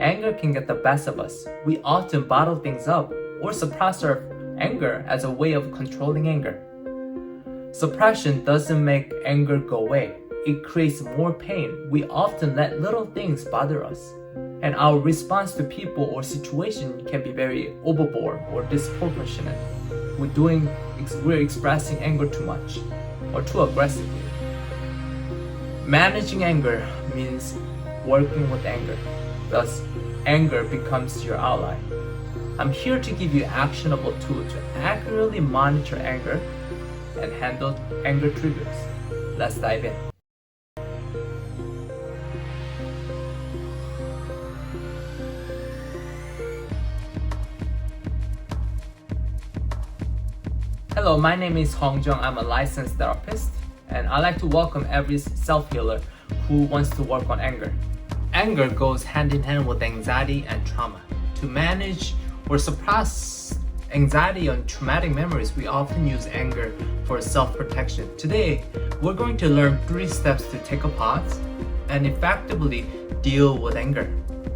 anger can get the best of us. We often bottle things up or suppress our anger as a way of controlling anger. Suppression doesn't make anger go away. It creates more pain. We often let little things bother us, and our response to people or situation can be very overboard or disproportionate. We're expressing anger too much or too aggressively. Managing anger means working with anger. Thus, anger becomes your ally. I'm here to give you actionable tools to accurately monitor anger and handle anger triggers. Let's dive in. Hello, my name is Hong Jung. I'm a licensed therapist, and I like to welcome every self-healer who wants to work on anger. Anger goes hand in hand with anxiety and trauma. To manage or suppress anxiety on traumatic memories, we often use anger for self-protection. Today, we're going to learn 3 steps to take a pause and effectively deal with anger.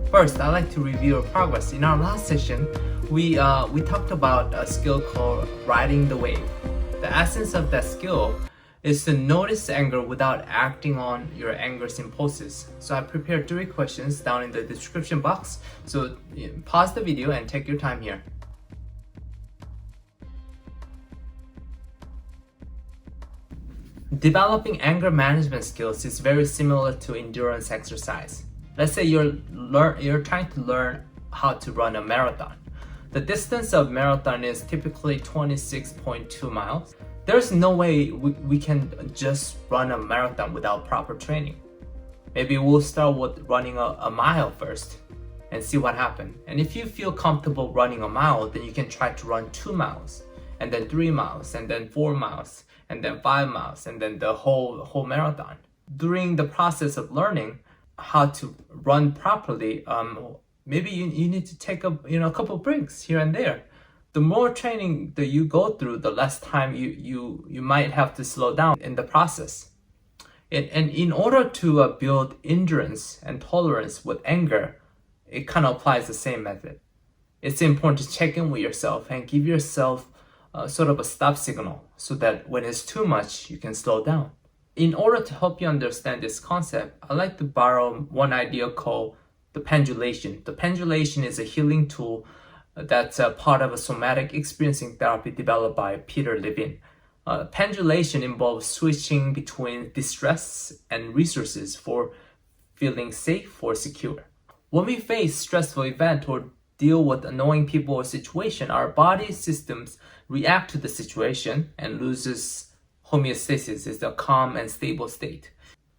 First, I'd like to review our progress. In our last session, we talked about a skill called riding the wave. The essence of that skill is to notice anger without acting on your anger's impulses. So I prepared 3 questions down in the description box. So pause the video and take your time here. Developing anger management skills is very similar to endurance exercise. Let's say you're trying to learn how to run a marathon. The distance of marathon is typically 26.2 miles. There's no way we can just run a marathon without proper training. Maybe we'll start with running a mile first and see what happens. And if you feel comfortable running a mile, then you can try to run 2 miles, and then 3 miles, and then 4 miles, and then 5 miles, and then the whole marathon. During the process of learning how to run properly, maybe you need to take a couple breaks here and there. The more training that you go through, the less time you might have to slow down in the process. And in order to build endurance and tolerance with anger, it kind of applies the same method. It's important to check in with yourself and give yourself sort of a stop signal so that when it's too much, you can slow down. In order to help you understand this concept, I like to borrow one idea called the pendulation. The pendulation is a healing tool that's a part of a somatic experiencing therapy developed by Peter Levine. Pendulation involves switching between distress and resources for feeling safe or secure. When we face stressful event or deal with annoying people or situation, our body systems react to the situation and loses homeostasis, is the calm and stable state.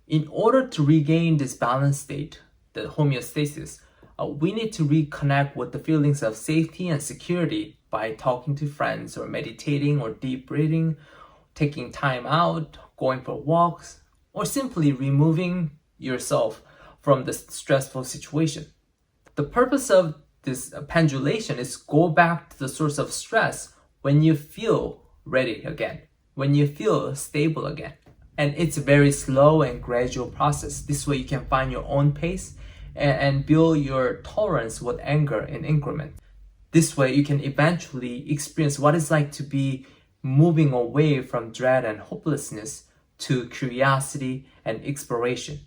In order to regain this balanced state, the homeostasis, we need to reconnect with the feelings of safety and security by talking to friends or meditating or deep breathing, taking time out, going for walks, or simply removing yourself from the stressful situation. The purpose of this pendulation is go back to the source of stress when you feel ready again, when you feel stable again. And it's a very slow and gradual process. This way you can find your own pace and build your tolerance with anger in increments. This way you can eventually experience what it's like to be moving away from dread and hopelessness to curiosity and exploration.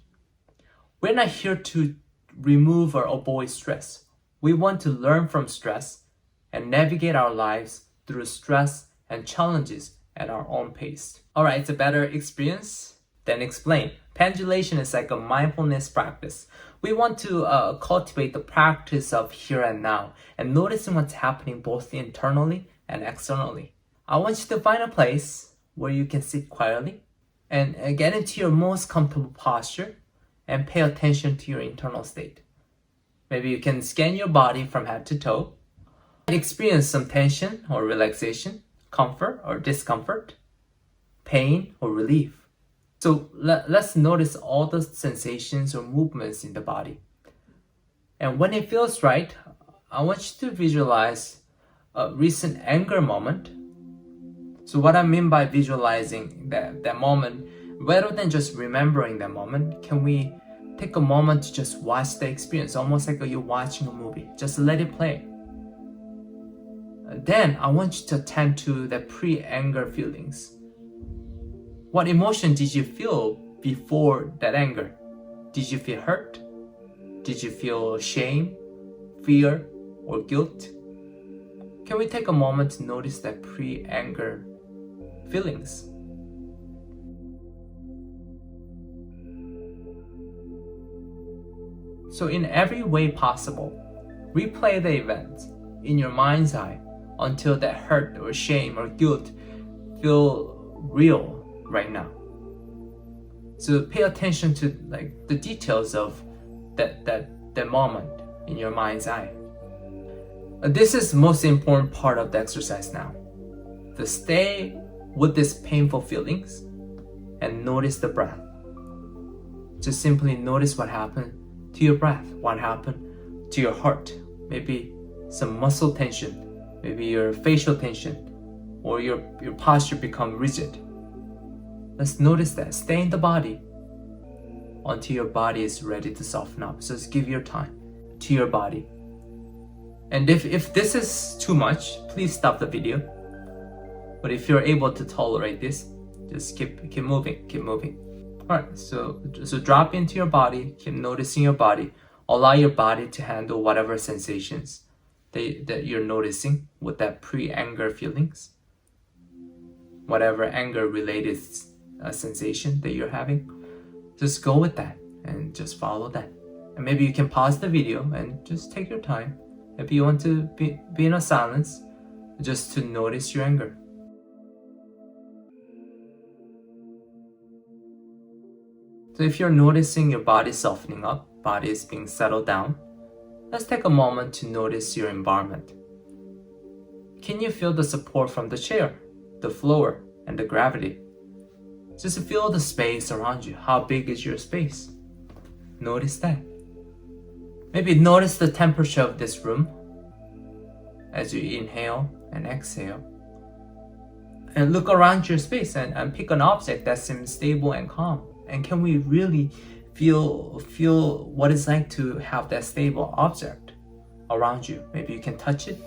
We're not here to remove or avoid stress. We want to learn from stress and navigate our lives through stress and challenges at our own pace. Alright, it's a better experience than explain. Pendulation is like a mindfulness practice. We want to cultivate the practice of here and now and noticing what's happening both internally and externally. I want you to find a place where you can sit quietly and get into your most comfortable posture and pay attention to your internal state. Maybe you can scan your body from head to toe, experience some tension or relaxation, comfort or discomfort, pain or relief. So let's notice all the sensations or movements in the body. And when it feels right, I want you to visualize a recent anger moment. So what I mean by visualizing that moment, rather than just remembering that moment, can we take a moment to just watch the experience, almost like you're watching a movie. Just let it play. Then I want you to attend to the pre-anger feelings. What emotion did you feel before that anger? Did you feel hurt? Did you feel shame, fear, or guilt? Can we take a moment to notice that pre-anger feelings? So in every way possible, replay the event in your mind's eye until that hurt or shame or guilt feel real right now. So pay attention to the details of that moment in your mind's eye. This is the most important part of the exercise now. To stay with these painful feelings and notice the breath. Just simply notice what happened to your breath, what happened to your heart, maybe some muscle tension, maybe your facial tension, or your posture become rigid. Let's notice that. Stay in the body until your body is ready to soften up. So just give your time to your body. And if this is too much, please stop the video. But if you're able to tolerate this, just keep moving. Alright, so drop into your body, keep noticing your body. Allow your body to handle whatever sensations that you're noticing with that pre-anger feelings. Whatever anger-related sensation that you're having, just go with that and just follow that. And maybe you can pause the video and just take your time. Maybe you want to be in a silence just to notice your anger. So if you're noticing your body softening up, body is being settled down, let's take a moment to notice your environment. Can you feel the support from the chair, the floor, and the gravity? Just feel the space around you. How big is your space? Notice that. Maybe notice the temperature of this room as you inhale and exhale. And look around your space and pick an object that seems stable and calm. And can we really feel what it's like to have that stable object around you? Maybe you can touch it.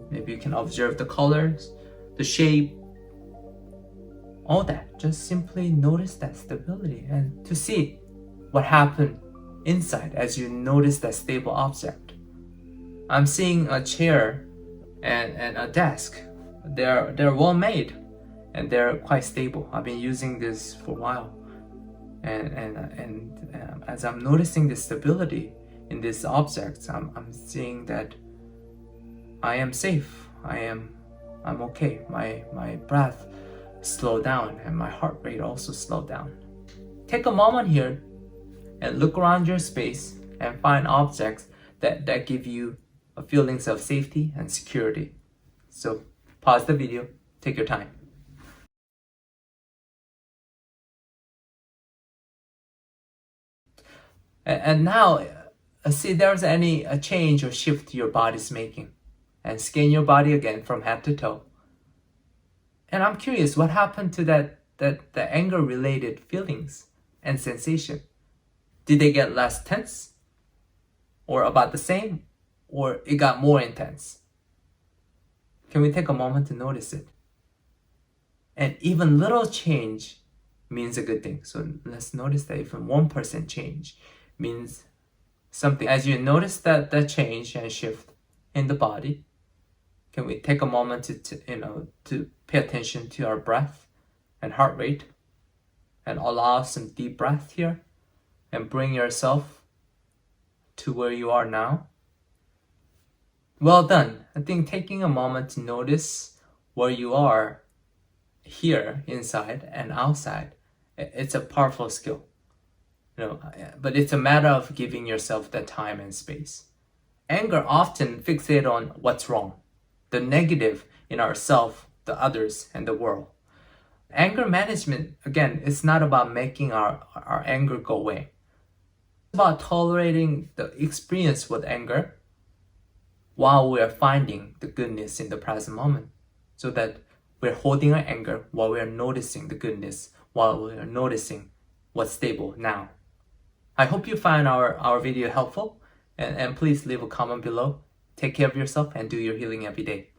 Maybe you can observe the colors, the shape, all that. Just simply notice that stability and to see what happened inside as you notice that stable object. I'm seeing a chair and a desk. They're well made and they're quite stable. I've been using this for a while. And as I'm noticing the stability in these objects, I'm seeing that I am safe. I'm okay. My breath slowed down and my heart rate also slowed down. Take a moment here and look around your space and find objects that give you a feelings of safety and security. So pause the video, take your time. And now, see if there's any change or shift your body's making. And scan your body again from head to toe. And I'm curious, what happened to the anger-related feelings and sensation? Did they get less tense? Or about the same? Or it got more intense? Can we take a moment to notice it? And even little change means a good thing. So let's notice that even 1% change means something. As you notice that change and shift in the body, can we take a moment to pay attention to our breath and heart rate and allow some deep breath here and bring yourself to where you are now? Well done. I think taking a moment to notice where you are here, inside and outside, it's a powerful skill. But it's a matter of giving yourself the time and space. Anger often fixates on what's wrong, the negative in ourselves, the others, and the world. Anger management, again, it's not about making our anger go away. It's about tolerating the experience with anger while we are finding the goodness in the present moment, so that we're holding our anger while we are noticing the goodness, while we are noticing what's stable now. I hope you find our video helpful, and please leave a comment below. Take care of yourself and do your healing every day.